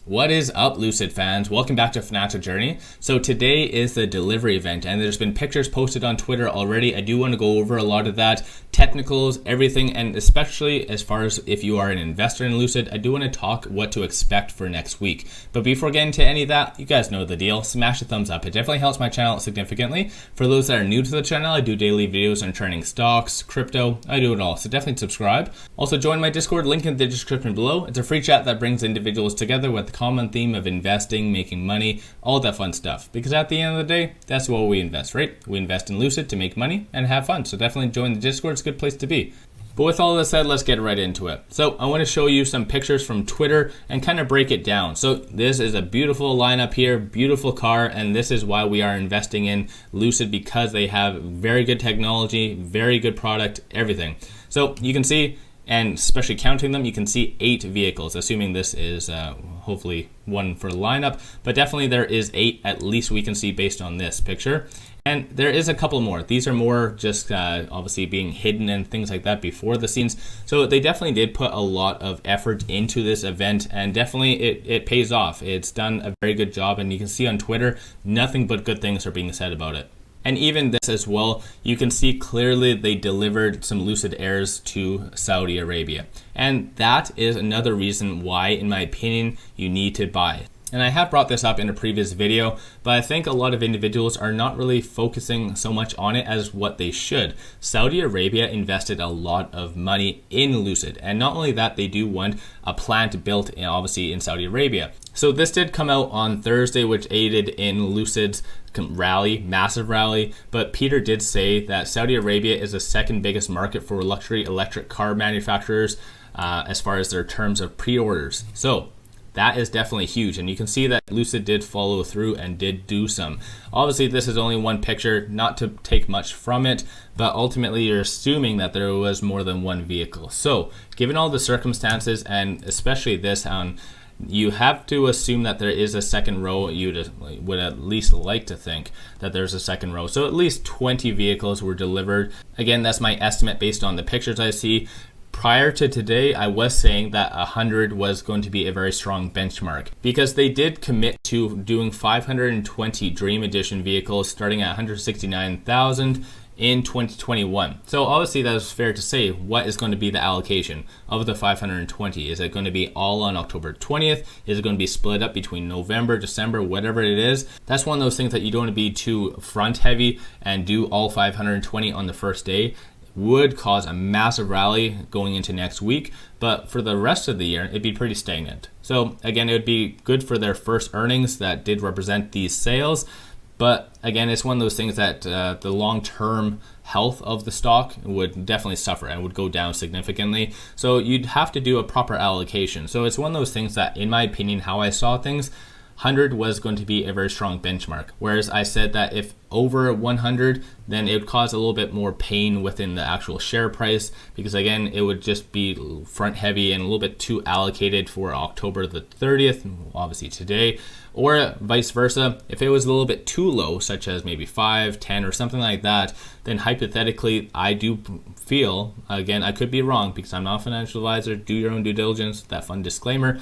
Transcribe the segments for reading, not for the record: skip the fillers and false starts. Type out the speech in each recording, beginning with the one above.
What is up, Lucid fans? Welcome back to Financial Journey. So today is the delivery event and there's been pictures posted on Twitter already. I do want to go over a lot of that, technicals, everything, and especially as far as if you are an investor in Lucid, I do want to talk what to expect for next week. But before getting to any of that, you guys know the deal. Smash the thumbs up. It definitely helps my channel significantly. For those that are new to the channel, I do daily videos on trending stocks, crypto, I do it all. So definitely subscribe. Also join my Discord, link in the description below. It's a free chat that brings individuals together with the common theme of investing, making money, all that fun stuff. Because at the end of the day, that's what we invest, right? We invest in Lucid to make money and have fun. So definitely join the Discord. It's a good place to be. But with all this said, let's get right into it. So I want to show you some pictures from Twitter and kind of break it down. So this is a beautiful lineup here, beautiful car, and this is why we are investing in Lucid, because they have very good technology, very good product, everything. So you can see, and especially counting them, you can see 8 vehicles, assuming this is hopefully one for the lineup, but definitely there is 8 at least we can see based on this picture. And there is a couple more. These are more just obviously being hidden and things like that before the scenes. So they definitely did put a lot of effort into this event, and definitely it pays off. It's done a very good job, and you can see on Twitter, nothing but good things are being said about it. And even this as well, you can see clearly they delivered some Lucid Airs to Saudi Arabia. And that is another reason why, in my opinion, you need to buy. And I have brought this up in a previous video, but I think a lot of individuals are not really focusing so much on it as what they should. Saudi Arabia invested a lot of money in Lucid. And not only that, they do want a plant built in, obviously in Saudi Arabia. So this did come out on Thursday, which aided in Lucid's rally, massive rally. But Peter did say that Saudi Arabia is the second biggest market for luxury electric car manufacturers as far as their terms of pre-orders. So that is definitely huge, and you can see that Lucid did follow through and did do some. Obviously, this is only one picture, not to take much from it, but ultimately you're assuming that there was more than one vehicle. So, given all the circumstances, and especially this, you have to assume that there is a second row. You would at least like to think that there's a second row. So at least 20 vehicles were delivered. Again, that's my estimate based on the pictures I see. Prior to today, I was saying that 100 was going to be a very strong benchmark, because they did commit to doing 520 Dream Edition vehicles starting at 169,000 in 2021. So obviously that is fair to say, what is going to be the allocation of the 520? Is it going to be all on October 20th? Is it going to be split up between November, December, whatever it is? That's one of those things that you don't want to be too front heavy and do all 520 on the first day. Would cause a massive rally going into next week, but for the rest of the year, it'd be pretty stagnant. So again, it would be good for their first earnings that did represent these sales. But again, it's one of those things that the long-term health of the stock would definitely suffer and would go down significantly. So you'd have to do a proper allocation. So it's one of those things that, in my opinion, how I saw things, 100 was going to be a very strong benchmark. Whereas I said that if over 100, then it would cause a little bit more pain within the actual share price, because again, it would just be front heavy and a little bit too allocated for October the 30th, obviously today, or vice versa. If it was a little bit too low, such as maybe 5, 10 or something like that, then hypothetically, I do feel, again, I could be wrong because I'm not a financial advisor, do your own due diligence, that fun disclaimer.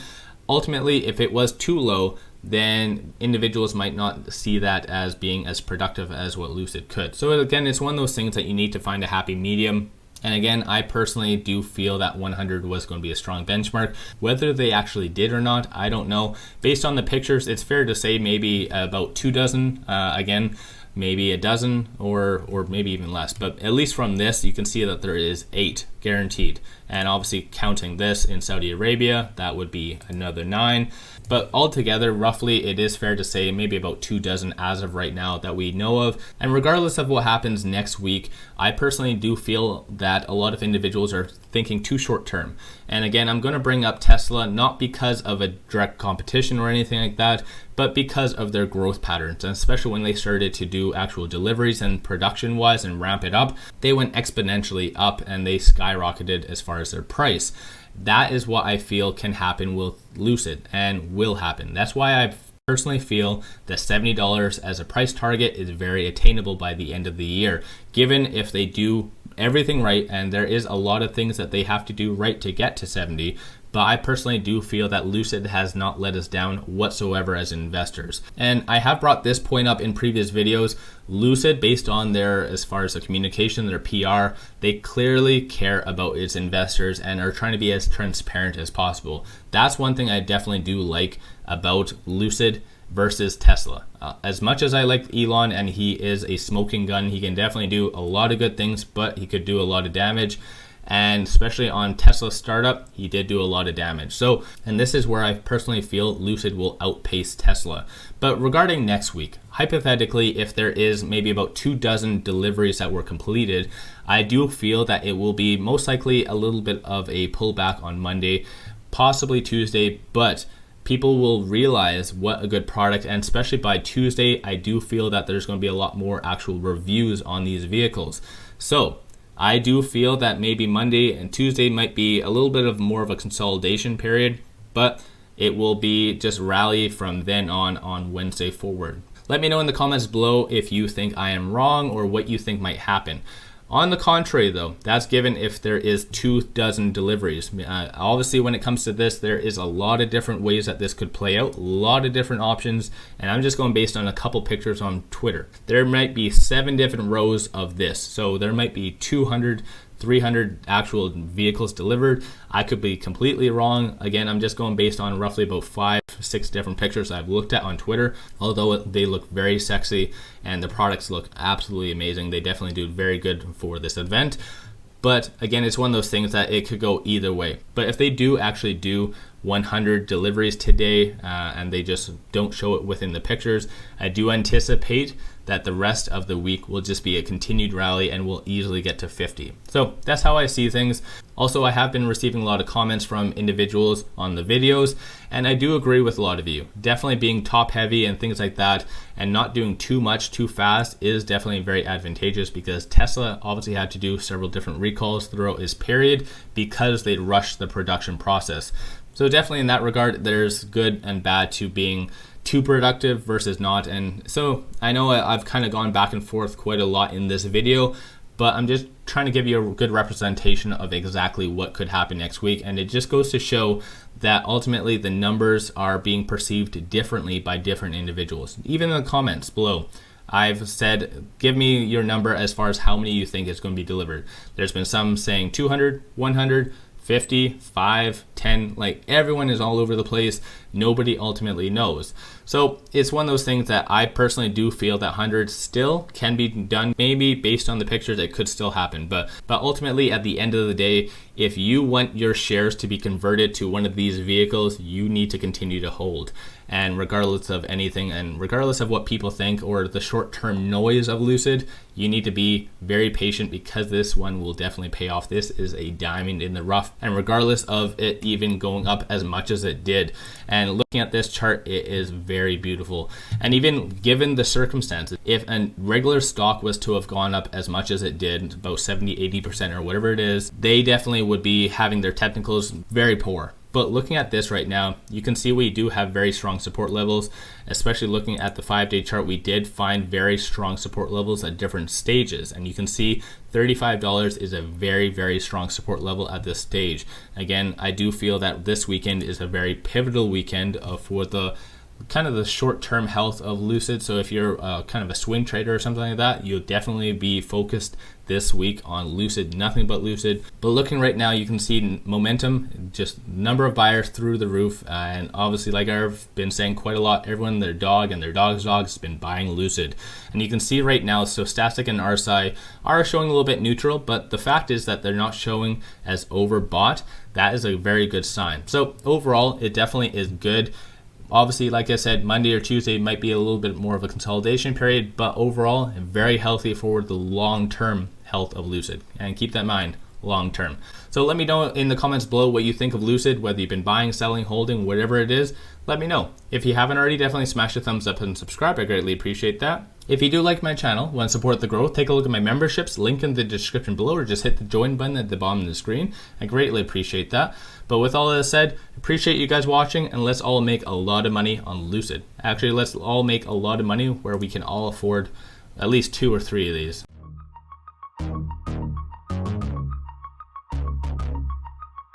Ultimately, if it was too low, then individuals might not see that as being as productive as what Lucid could. So again, it's one of those things that you need to find a happy medium. And again, I personally do feel that 100 was going to be a strong benchmark. Whether they actually did or not, I don't know. Based on the pictures, it's fair to say maybe about 2 dozen. Again, maybe a dozen or maybe even less. But at least from this, you can see that there is 8 guaranteed. And obviously counting this in Saudi Arabia, that would be another 9. But altogether, roughly, it is fair to say maybe about 2 dozen as of right now that we know of. And regardless of what happens next week, I personally do feel that a lot of individuals are thinking too short term. And again, I'm going to bring up Tesla, not because of a direct competition or anything like that, but because of their growth patterns, and especially when they started to do actual deliveries and production wise and ramp it up, they went exponentially up and they skyrocketed as far as their price. That is what I feel can happen with Lucid and will happen. That's why I personally feel that $70 as a price target is very attainable by the end of the year, given if they do everything right, and there is a lot of things that they have to do right to get to 70. But I personally do feel that Lucid has not let us down whatsoever as investors. And I have brought this point up in previous videos. Lucid, based on their, as far as the communication, their PR, they clearly care about its investors and are trying to be as transparent as possible. That's one thing I definitely do like about Lucid versus Tesla. As much as I like Elon and he is a smoking gun, he can definitely do a lot of good things, but he could do a lot of damage. And especially on Tesla's startup, he did do a lot of damage. So, and this is where I personally feel Lucid will outpace Tesla. But regarding next week, hypothetically, if there is maybe about 24 deliveries that were completed, I do feel that it will be most likely a little bit of a pullback on Monday, possibly Tuesday, but people will realize what a good product, and especially by Tuesday, I do feel that there's going to be a lot more actual reviews on these vehicles. So I do feel that maybe Monday and Tuesday might be a little bit of more of a consolidation period, but it will be just rally from then on Wednesday forward. Let me know in the comments below if you think I am wrong or what you think might happen. On the contrary though, that's given if there is 24 deliveries. Obviously when it comes to this, there is a lot of different ways that this could play out, a lot of different options, and I'm just going based on a couple pictures on Twitter. There might be 7 different rows of this, so there might be 200, 300 actual vehicles delivered. I could be completely wrong. Again, I'm just going based on roughly about 5-6 different pictures I've looked at on Twitter, although they look very sexy and the products look absolutely amazing. They definitely do very good for this event. But again, it's one of those things that it could go either way. But if they do actually do 100 deliveries today and they just don't show it within the pictures, I do anticipate that the rest of the week will just be a continued rally and will easily get to 50. So that's how I see things. Also, I have been receiving a lot of comments from individuals on the videos, and I do agree with a lot of you. Definitely being top heavy and things like that and not doing too much too fast is definitely very advantageous, because Tesla obviously had to do several different recalls throughout this period because they rushed the production process. So definitely in that regard, there's good and bad to being too productive versus not. And so I know I've kind of gone back and forth quite a lot in this video, but I'm just trying to give you a good representation of exactly what could happen next week. And it just goes to show that ultimately the numbers are being perceived differently by different individuals. Even in the comments below, I've said, give me your number as far as how many you think is going to be delivered. There's been some saying 200, 100, 50, 5, 10, like everyone is all over the place. Nobody ultimately knows. So it's one of those things that I personally do feel that 100 still can be done. Maybe based on the pictures, it could still happen. But ultimately at the end of the day, if you want your shares to be converted to one of these vehicles, you need to continue to hold. And regardless of anything, and regardless of what people think or the short-term noise of Lucid, you need to be very patient, because this one will definitely pay off. This is a diamond in the rough, and regardless of it even going up as much as it did. And looking at this chart, it is very beautiful. And even given the circumstances, if a regular stock was to have gone up as much as it did, about 70-80% or whatever it is, they definitely would be having their technicals very poor. But looking at this right now, you can see we do have very strong support levels, especially looking at the 5-day chart. We did find very strong support levels at different stages. And you can see $35 is a very, very strong support level at this stage. Again, I do feel that this weekend is a very pivotal weekend for the kind of the short-term health of Lucid. So if you're kind of a swing trader or something like that, you'll definitely be focused this week on Lucid, nothing but Lucid. But looking right now, you can see momentum, just number of buyers through the roof. And obviously, like I've been saying quite a lot, everyone, their dog and their dog's dog has been buying Lucid. And you can see right now, so Stochastic and RSI are showing a little bit neutral, but the fact is that they're not showing as overbought. That is a very good sign. So overall, it definitely is good. Obviously, like I said, Monday or Tuesday might be a little bit more of a consolidation period, but overall, very healthy for the long-term health of Lucid. And keep that in mind, long-term. So let me know in the comments below what you think of Lucid, whether you've been buying, selling, holding, whatever it is. Let me know. If you haven't already, definitely smash the thumbs up and subscribe. I greatly appreciate that. If you do like my channel, want to support the growth, take a look at my memberships, link in the description below, or just hit the join button at the bottom of the screen. I greatly appreciate that. But with all of that said, appreciate you guys watching, and let's all make a lot of money on Lucid. Actually, let's all make a lot of money where we can all afford at least 2 or 3 of these.